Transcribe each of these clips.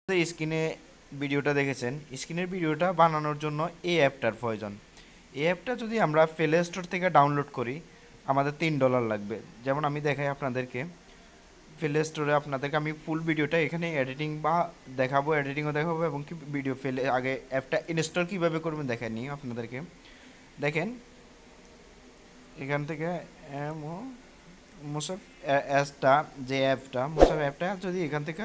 স্ক্রিনে ভিডিওটা দেখেছেন, স্ক্রিনের ভিডিওটা বানানোর জন্য এই অ্যাপটার প্রয়োজন। এই অ্যাপটা যদি আমরা প্লে স্টোর থেকে ডাউনলোড করি আমাদের $3 লাগবে। যেমন আমি দেখাই আপনাদেরকে, প্লে স্টোরে আপনাদেরকে আমি ফুল ভিডিওটা এখানে এডিটিং বা দেখাবো, এডিটিংও দেখাবো এবং কি ভিডিও ফেলে আগে অ্যাপটা ইনস্টল কীভাবে করবেন দেখেন নি আপনাদেরকে। দেখেন এখান থেকে মোশাপ অ্যাপটা, যে অ্যাপটা মোশাপ অ্যাপটা যদি এখান থেকে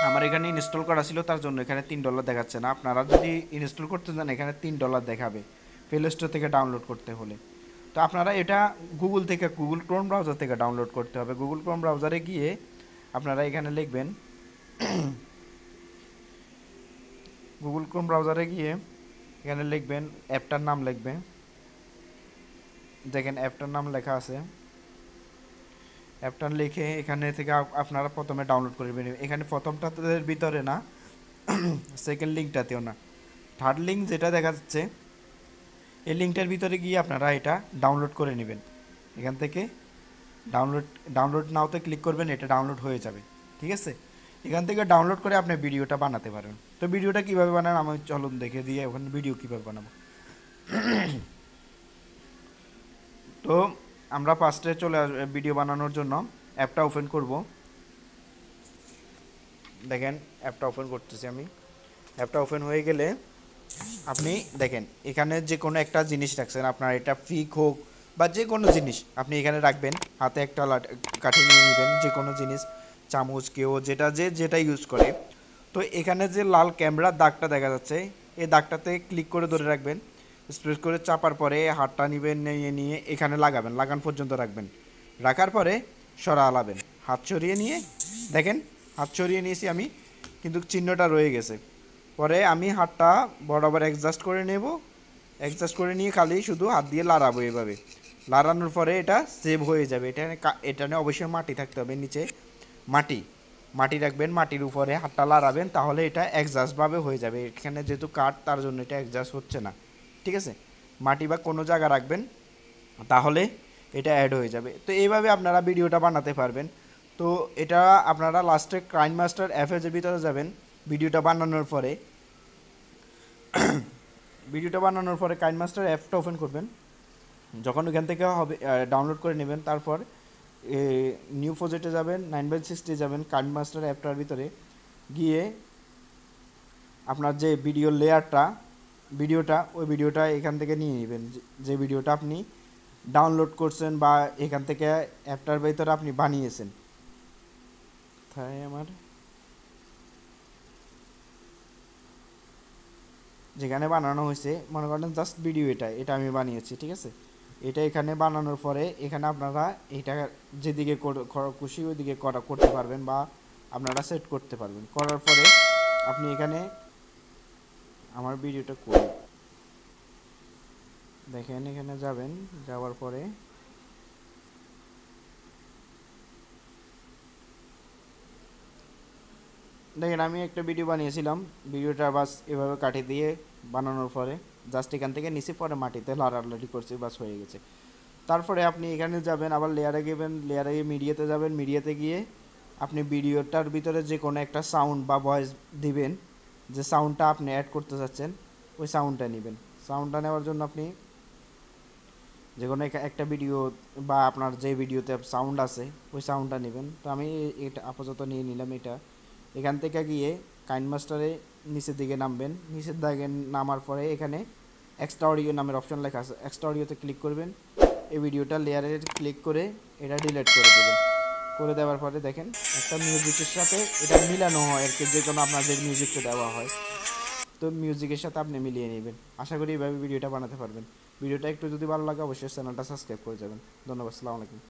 আমার এখানে ইনস্টল করা ছিল, তার জন্য এখানে $3 দেখাচ্ছে না। আপনারা যদি ইনস্টল করতে চান এখানে $3 দেখাবে প্লে স্টোর থেকে ডাউনলোড করতে হলে। তো আপনারা এটা গুগল থেকে, গুগল ক্রোম ব্রাউজার থেকে ডাউনলোড করতে হবে। গুগল ক্রোম ব্রাউজারে গিয়ে আপনারা এখানে লিখবেন, গুগল ক্রোম ব্রাউজারে গিয়ে এখানে লিখবেন, অ্যাপটার নাম লিখবেন। দেখেন অ্যাপটার নাম লেখা আছে। অ্যাপটা লিখে এখানে থেকে আপনারা প্রথমে ডাউনলোড করে নেবেন। এখানে প্রথমটার ভিতরে না, সেকেন্ড লিঙ্কটাতেও না, থার্ড লিঙ্ক যেটা দেখা যাচ্ছে এই লিঙ্কটার ভিতরে গিয়ে আপনারা এটা ডাউনলোড করে নেবেন। এখান থেকে ডাউনলোড নাওতে ক্লিক করবেন, এটা ডাউনলোড হয়ে যাবে। ঠিক আছে, এখান থেকে ডাউনলোড করে আপনি ভিডিওটা বানাতে পারেন। তো ভিডিওটা কীভাবে বানান আমি চলুন দেখে দিয়ে ওখানে ভিডিও কীভাবে বানাবো। তো আমরা ফার্স্টে চলে আসবো ভিডিও বানানোর জন্য। অ্যাপটা ওপেন করব। দেখেন অ্যাপটা ওপেন করতেছি আমি। অ্যাপটা ওপেন হয়ে গেলে আপনি দেখেন এখানে যে কোনো একটা জিনিস রাখছেন, আপনার এটা ফিক হোক বা যে কোনো জিনিস আপনি এখানে রাখবেন। হাতে একটা কাঠি নিয়ে নেবেন, যে কোনো জিনিস, চামচ, কেউ যেটা ইউজ করে। তো এখানে যে লাল ক্যামেরার দাগটা দেখা যাচ্ছে, এই দাগটাতে ক্লিক করে ধরে রাখবেন। স্প্রেস করে চাপার পরে হাতটা নেবেন, নিয়ে এখানে লাগান পর্যন্ত রাখবেন। রাখার পরে সরালাবেন, হাত সরিয়ে নিয়ে দেখেন হাত সরিয়ে নিয়েছি আমি, কিন্তু চিহ্নটা রয়ে গেছে। পরে আমি হাতটা বরাবর অ্যাডজাস্ট করে নেব। অ্যাডজাস্ট করে নিয়ে খালি শুধু হাত দিয়ে লাড়াবো। এভাবে লাড়ানোর পরে এটা সেভ হয়ে যাবে। এটা অবশ্যই মাটি থাকতে হবে, নিচে মাটি রাখবেন, মাটির উপরে হাতটা লাড়াবেন, তাহলে এটা অ্যাডজাস্টভাবে হয়ে যাবে। এখানে যেহেতু কাঠ, তার জন্য এটা অ্যাডজাস্ট হচ্ছে না। ঠিক আছে, মাটি বা কোনো জায়গা রাখবেন, তাহলে এটা অ্যাড হয়ে যাবে। তো এইভাবে আপনারা ভিডিওটা বানাতে পারবেন। তো এটা আপনারা লাস্টে কাইনমাস্টার অ্যাপের ভিতরে যাবেন। ভিডিওটা বানানোর পরে কাইনমাস্টার অ্যাপটা ওপেন করবেন। যখন ওখান থেকে হবে ডাউনলোড করে নেবেন, তারপর নিউ প্রজেক্টে যাবেন, 9/60 যাবেন। কাইনমাস্টার অ্যাপটার ভিতরে গিয়ে আপনার যে ভিডিও লেয়ারটা, ওই ভিডিওটা এখান থেকে নিয়ে নেবেন। যে ভিডিওটা আপনি ডাউনলোড করছেন বা এখান থেকে অ্যাপটার ভিতরে আপনি বানিয়েছেন। তাই আমার যেখানে বানানো হয়েছে, মনে করেন জাস্ট ভিডিও এটা আমি বানিয়েছি। ঠিক আছে, এটা এখানে বানানোর পরে এখানে আপনারা এটা যেদিকে খুশি ওইদিকে করতে পারবেন বা আপনারা সেট করতে পারবেন। করার পরে আপনি এখানে আমার ভিডিওটা করি দেখেন, এখানে যাবেন, যাওয়ার পরে দেখেন আমি একটা ভিডিও বানিয়েছিলাম। ভিডিওটা বাস এভাবে কাটি দিয়ে বানানোর পরে জাস্ট এখান থেকে নিচে পরে মাটিতে লাড়ালাড়ি করছি, বাস হয়ে গেছে। তারপরে আপনি এখানে যাবেন, আবার লেয়ারে গেবেন, লেয়ারে গিয়ে মিডিয়াতে যাবেন। মিডিয়াতে গিয়ে আপনি ভিডিওটার ভিতরে যে কোনো একটা সাউন্ড বা ভয়েস দিবেন, যে সাউন্ডটা আপনি অ্যাড করতে চাচ্ছেন ওই সাউন্ডটা নেবেন। সাউন্ডটা নেওয়ার জন্য আপনি যে কোনো একটা ভিডিও বা আপনার যে ভিডিওতে সাউন্ড আছে ওই সাউন্ডটা নেবেন। তো আমি এটা আপাতত নিয়ে নিলাম এটা। এখান থেকে গিয়ে কাইনমাস্টারে নিচের দিকে নামবেন। নিচের দিকে নামার পরে এখানে এক্সট্রা অডিও নামের অপশন লেখা আছে, এক্সট্রা অডিওতে ক্লিক করবেন। এই ভিডিওটা লেয়ারে ক্লিক করে এটা ডিলিট করে দেবেন। করে দেওয়ার পরে দেখেন একটা মিউজিকের সাথে এটা মিলানো হয় আর কি, যে কোনো আপনার যে মিউজিকটা দেওয়া হয়, তো মিউজিকের সাথে আপনি মিলিয়ে নেবেন। আশা করি এইভাবে ভিডিওটা বানাতে পারবেন। ভিডিওটা একটু যদি ভালো লাগে অবশ্যই চ্যানেলটা সাবস্ক্রাইব করে যাবেন। ধন্যবাদ, আসসালামু আলাইকুম।